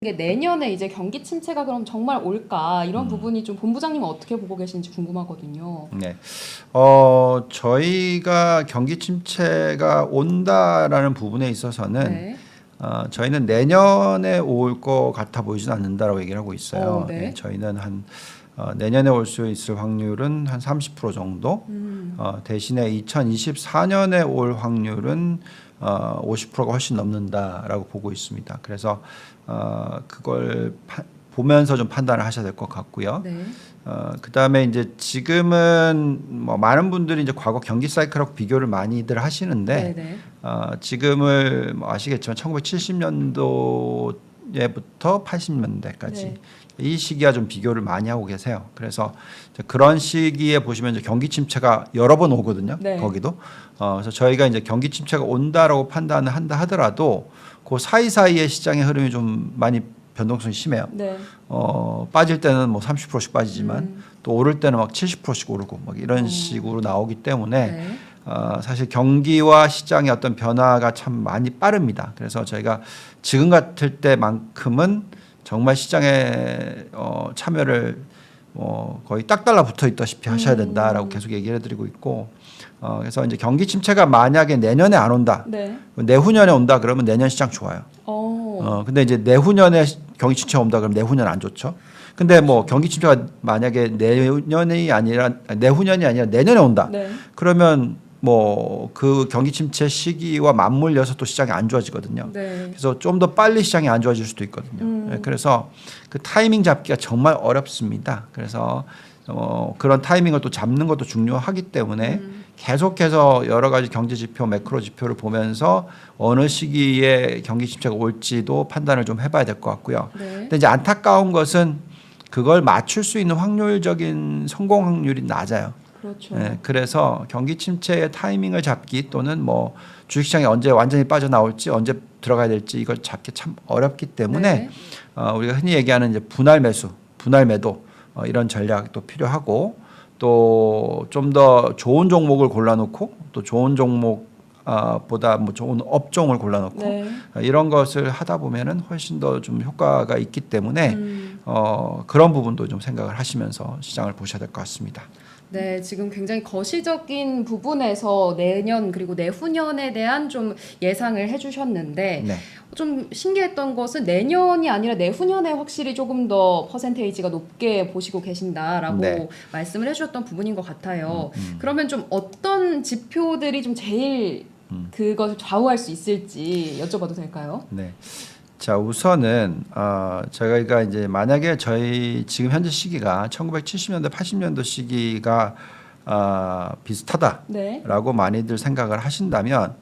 이게 내년에 이제 경기 침체가 그럼 정말 올까 이런 부분이 좀 본부장님은 어떻게 보고 계신지 궁금하거든요. 네. 저희가 경기 침체가 온다라는 부분에 있어서는 네. 저희는 내년에 올 것 같아 보이진 않는다라고 얘기를 하고 있어요. 네. 예, 저희는 내년에 올 수 있을 확률은 한 30% 정도. 대신에 2024년에 올 확률은 50%가 훨씬 넘는다라고 보고 있습니다. 그래서 그걸 보면서 좀 판단을 하셔야 될 것 같고요. 네. 그다음에 이제 지금은 뭐 많은 분들이 이제 과거 경기 사이클하고 비교를 많이들 하시는데 네. 지금을 뭐 아시겠지만 1970년도에부터 80년대까지 네. 이 시기와 좀 비교를 많이 하고 계세요. 그래서 이제 그런 시기에 보시면 이제 경기 침체가 여러 번 오거든요. 네. 거기도. 그래서 저희가 이제 경기 침체가 온다라고 판단을 한다 하더라도 그 사이사이의 시장의 흐름이 좀 많이 변동성이 심해요. 네. 빠질 때는 뭐 30%씩 빠지지만 또 오를 때는 막 70%씩 오르고 막 이런 식으로 나오기 때문에 네. 사실 경기와 시장의 어떤 변화가 참 많이 빠릅니다. 그래서 저희가 지금 같을 때만큼은 정말 시장에 참여를 거의 딱 달라붙어 있다시피 하셔야 된다라고 계속 얘기를 해드리고 있고 그래서 이제 경기 침체가 만약에 내년에 안 온다, 네. 내후년에 온다 그러면 내년 시장 좋아요. 근데 이제 내후년에 경기 침체가 온다 그러면 내후년 안 좋죠. 근데 뭐 경기 침체가 만약에 내년이 아니라 내후년이 아니라 내년에 온다. 네. 그러면 뭐 그 경기 침체 시기와 맞물려서 또 시장이 안 좋아지거든요. 네. 그래서 좀 더 빨리 시장이 안 좋아질 수도 있거든요. 네, 그래서 그 타이밍 잡기가 정말 어렵습니다. 그래서 그런 타이밍을 또 잡는 것도 중요하기 때문에 계속해서 여러 가지 경제 지표, 매크로 지표를 보면서 어느 시기에 경기 침체가 올지도 판단을 좀 해봐야 될 것 같고요. 네. 근데 이제 안타까운 것은 그걸 맞출 수 있는 확률적인 성공 확률이 낮아요. 그렇죠. 네, 그래서 경기 침체의 타이밍을 잡기 또는 뭐 주식시장이 언제 완전히 빠져나올지 언제 들어가야 될지 이걸 잡기 참 어렵기 때문에 네. 우리가 흔히 얘기하는 이제 분할 매수, 분할 매도 이런 전략도 필요하고 또 좀 더 좋은 종목을 골라놓고 또 좋은 종목 보다 뭐 좋은 업종을 골라놓고 네. 이런 것을 하다 보면은 훨씬 더 좀 효과가 있기 때문에 그런 부분도 좀 생각을 하시면서 시장을 보셔야 될 것 같습니다. 네, 지금 굉장히 거시적인 부분에서 내년 그리고 내후년에 대한 좀 예상을 해주셨는데 네. 좀 신기했던 것은 내년이 아니라 내후년에 확실히 조금 더 퍼센테이지가 높게 보시고 계신다라고 네. 말씀을 해주셨던 부분인 것 같아요. 그러면 좀 어떤 지표들이 좀 제일 그것을 좌우할 수 있을지 여쭤봐도 될까요? 네. 자, 우선은 저희가 이제 만약에 저희 지금 현재 시기가 1970년대, 80년도 시기가 비슷하다라고 네. 많이들 생각을 하신다면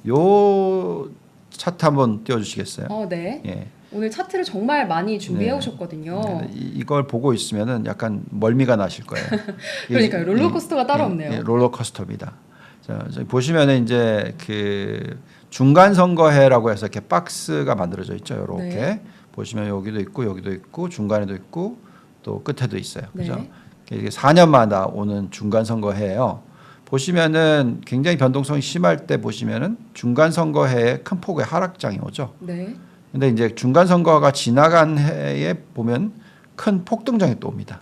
요 차트 한번 띄워주시겠어요? 네. 예. 오늘 차트를 정말 많이 준비해 네. 오셨거든요. 네, 이걸 보고 있으면은 약간 멀미가 나실 거예요. 그러니까요. 롤러코스터가 따로 없네요. 롤러코스터입니다. 자, 저기 보시면은 이제 그 중간 선거해라고 해서 이렇게 박스가 만들어져 있죠. 이렇게 네. 보시면 여기도 있고 중간에도 있고 또 끝에도 있어요. 그죠? 네. 이게 4년마다 오는 중간 선거해예요. 보시면은 굉장히 변동성이 심할 때 보시면은 중간 선거해에 큰 폭의 하락장이 오죠. 네. 근데 이제 중간 선거가 지나간 해에 보면 큰 폭등장이 또 옵니다.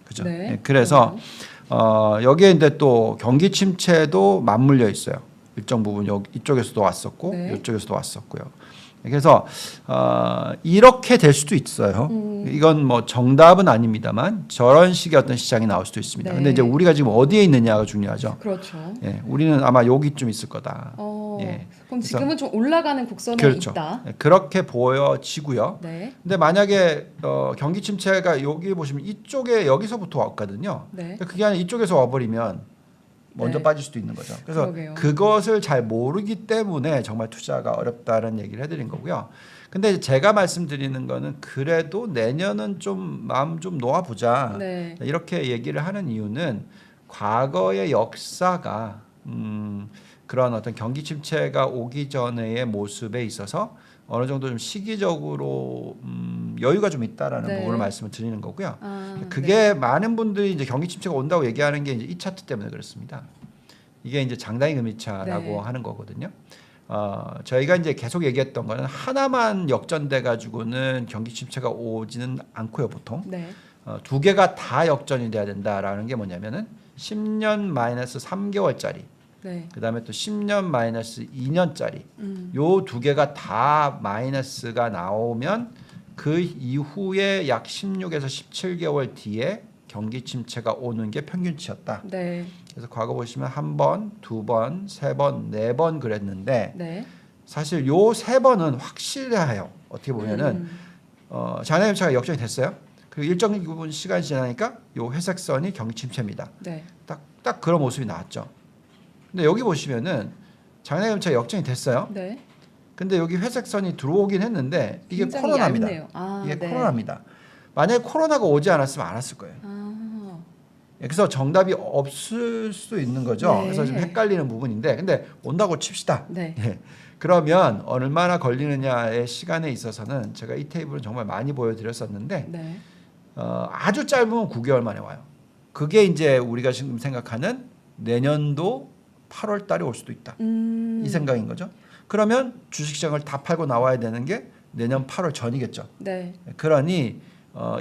그죠? 네. 그래서 여기에 이제 또 경기 침체도 맞물려 있어요. 일정 부분 이쪽에서도 왔었고 네. 이쪽에서도 왔었고요. 그래서 이렇게 될 수도 있어요. 이건 뭐 정답은 아닙니다만 저런 식의 어떤 시장이 나올 수도 있습니다. 네. 근데 이제 우리가 지금 어디에 있느냐가 중요하죠. 그렇죠. 예, 우리는 아마 여기쯤 있을 거다. 예. 그럼 지금은 좀 올라가는 곡선에 그렇죠. 있다. 예, 그렇게 보여지고요. 네. 근데 만약에 경기 침체가 여기 보시면 이쪽에 여기서부터 왔거든요. 네. 그게 아니라 이쪽에서 와버리면 먼저 네. 빠질 수도 있는 거죠. 그래서 그러게요. 그것을 잘 모르기 때문에 정말 투자가 어렵다는 얘기를 해드린 거고요. 근데 제가 말씀드리는 거는 그래도 내년은 좀 마음 좀 놓아보자. 네. 이렇게 얘기를 하는 이유는 과거의 역사가 그런 어떤 경기 침체가 오기 전의 모습에 있어서 어느 정도 좀 시기적으로 여유가 좀 있다라는 네. 부분을 말씀을 드리는 거고요. 네. 그게 많은 분들이 이제 경기 침체가 온다고 얘기하는 게 이제 이 차트 때문에 그렇습니다. 이게 이제 장단기 금리차라고 네. 하는 거거든요. 저희가 이제 계속 얘기했던 거는 하나만 역전돼 가지고는 경기 침체가 오지는 않고요, 보통. 네. 두 개가 다 역전이 돼야 된다라는 게 뭐냐면은 10년 마이너스 3개월짜리, 네. 그다음에 또 10년 마이너스 2년짜리, 요 두 개가 다 마이너스가 나오면 그 이후에 약 16에서 17개월 뒤에 경기 침체가 오는 게 평균치였다. 네. 그래서 과거 보시면 한 번, 두 번, 세 번, 네 번 그랬는데 네. 사실 요 세 번은 확실해요. 어떻게 보면은 장내 침체가 역전이 됐어요. 그리고 일정 부분 시간이 지나니까 요 회색 선이 경기 침체입니다. 네. 딱 그런 모습이 나왔죠. 근데 여기 보시면은 장내 침체가 역전이 됐어요. 네. 근데 여기 회색 선이 들어오긴 했는데 이게 굉장히 코로나입니다. 얇네요. 아, 이게 네. 코로나입니다. 만약에 코로나가 오지 않았으면 안 왔을 거예요. 아, 그래서 정답이 없을 수도 있는 거죠. 네. 그래서 좀 헷갈리는 부분인데, 근데 온다고 칩시다. 네. 예. 그러면 얼마나 걸리느냐의 시간에 있어서는 제가 이 테이블은 정말 많이 보여드렸었는데 네. 아주 짧으면 9개월 만에 와요. 그게 이제 우리가 지금 생각하는 내년도 8월 달에 올 수도 있다. 이 생각인 거죠. 그러면 주식시장을 다 팔고 나와야 되는 게 내년 8월 전이겠죠. 네. 그러니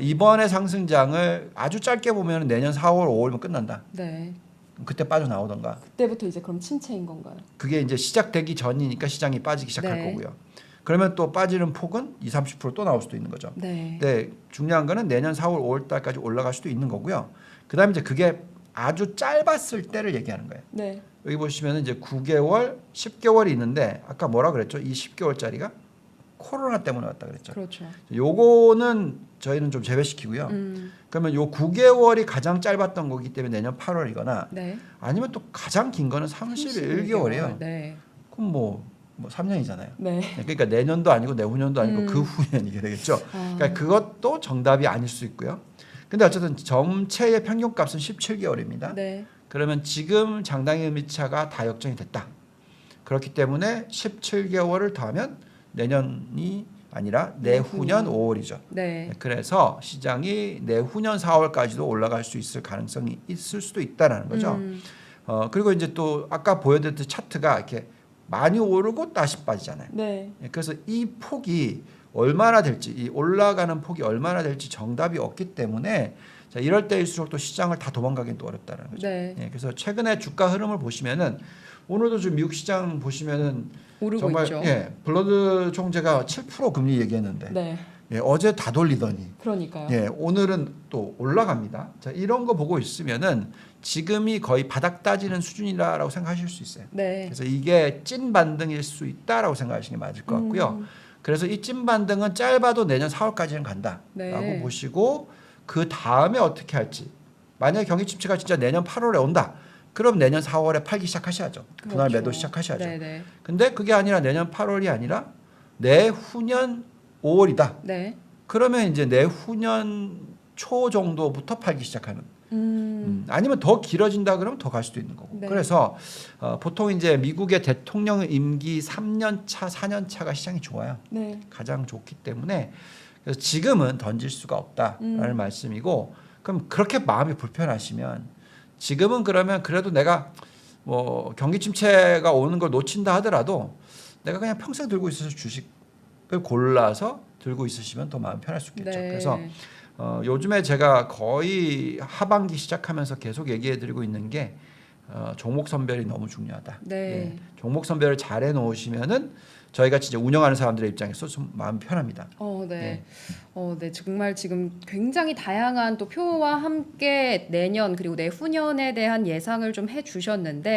이번의 상승장을 아주 짧게 보면 내년 4월, 5월면 끝난다. 네. 그때 빠져나오던가. 그때부터 이제 그럼 침체인 건가요? 그게 이제 시작되기 전이니까 시장이 빠지기 시작할 네. 거고요. 그러면 또 빠지는 폭은 20, 30% 나올 수도 있는 거죠. 네. 근데 중요한 거는 내년 4월, 5월 달까지 올라갈 수도 있는 거고요. 그다음에 이제 그게 아주 짧았을 때를 얘기하는 거예요. 네. 여기 보시면 이제 9개월, 10개월이 있는데 아까 뭐라 그랬죠? 이 10개월짜리가 코로나 때문에 왔다 그랬죠. 그렇죠. 요거는 저희는 좀 제외시키고요. 그러면 요 9개월이 가장 짧았던 거기 때문에 내년 8월이거나 네. 아니면 또 가장 긴 거는 31개월이에요. 네. 그럼 뭐 3년이잖아요. 네. 그러니까 내년도 아니고 내후년도 아니고 음. 그 후년이게 되겠죠. 아. 그러니까 그것도 정답이 아닐 수 있고요. 근데 어쨌든 전체의 평균값은 17개월입니다. 네. 그러면 지금 장당의 의미차가 다 역전이 됐다. 그렇기 때문에 17개월을 더하면 내년이 아니라 내후년 5월이죠. 네. 그래서 시장이 내후년 4월까지도 올라갈 수 있을 가능성이 있을 수도 있다라는 거죠. 그리고 이제 또 아까 보여드렸던 차트가 이렇게 많이 오르고 다시 빠지잖아요. 네. 그래서 이 폭이 얼마나 될지, 이 올라가는 폭이 얼마나 될지 정답이 없기 때문에 자, 이럴 때일수록 또 시장을 다 도망가기는 또 어렵다는 거죠. 네. 그래서 최근에 주가 흐름을 보시면은 오늘도 좀 미국 시장 보시면은 오르고 정말 있죠. 블러드 총재가 7% 금리 얘기했는데 네. 어제 다 돌리더니 그러니까요. 오늘은 또 올라갑니다. 자, 이런 거 보고 있으면은 지금이 거의 바닥 따지는 수준이라고 생각하실 수 있어요. 네. 그래서 이게 찐 반등일 수 있다라고 생각하시는 게 맞을 것 같고요. 그래서 이 찐 반등은 짧아도 내년 4월까지는 간다라고 네. 보시고 그 다음에 어떻게 할지. 만약에 경기 침체가 진짜 내년 8월에 온다. 그럼 내년 4월에 팔기 시작하셔야죠. 분할 그렇죠. 매도 시작하셔야죠. 네네. 근데 그게 아니라 내년 8월이 아니라 내후년 5월이다. 네. 그러면 이제 내후년 초 정도부터 팔기 시작하는. 아니면 더 길어진다 그러면 더 갈 수도 있는 거고. 네. 그래서 보통 이제 미국의 대통령 임기 3년 차, 4년 차가 시장이 좋아요. 네. 가장 좋기 때문에 그래서 지금은 던질 수가 없다라는 말씀이고, 그럼 그렇게 마음이 불편하시면 지금은 그러면 그래도 내가 뭐 경기 침체가 오는 걸 놓친다 하더라도 내가 그냥 평생 들고 있어서 주식을 골라서 들고 있으시면 더 마음 편할 수 있겠죠. 네. 그래서 요즘에 제가 거의 하반기 시작하면서 계속 얘기해드리고 있는 게 종목 선별이 너무 중요하다. 네. 종목 선별을 잘 해놓으시면은 저희가 진짜 운영하는 사람들의 입장에서 좀 마음 편합니다. 네. 네. 정말 지금 굉장히 다양한 또 표와 함께 내년 그리고 내후년에 대한 예상을 좀 해주셨는데